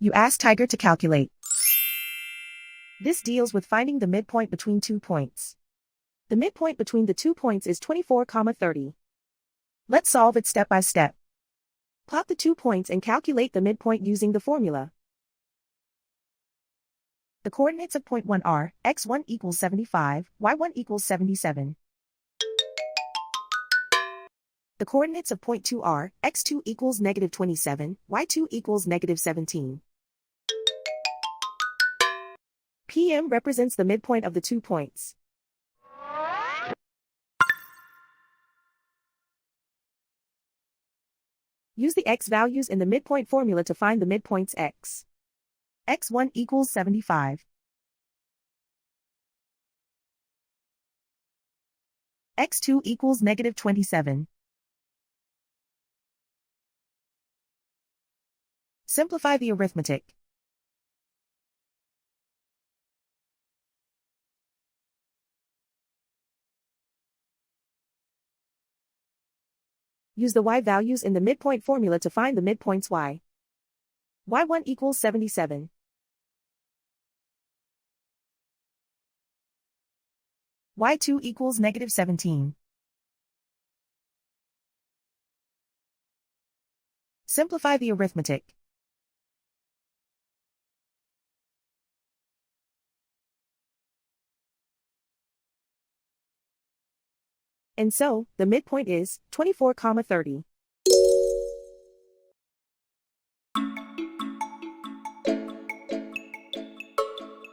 You ask Tiger to calculate. This deals with finding the midpoint between 2 points. The midpoint between the 2 points is 24, 30. Let's solve it step by step. Plot the 2 points and calculate the midpoint using the formula. The coordinates of point 1 are x1 equals 75, y1 equals 77. The coordinates of point 2 are x2 equals negative 27, y2 equals negative 17. PM represents the midpoint of the 2 points. Use the x values in the midpoint formula to find the midpoints x. x1 equals 75. x2 equals negative 27. Simplify the arithmetic. Use the y values in the midpoint formula to find the midpoints y. y1 equals 77. y2 equals negative 17. Simplify the arithmetic. And so, the midpoint is 24, 30.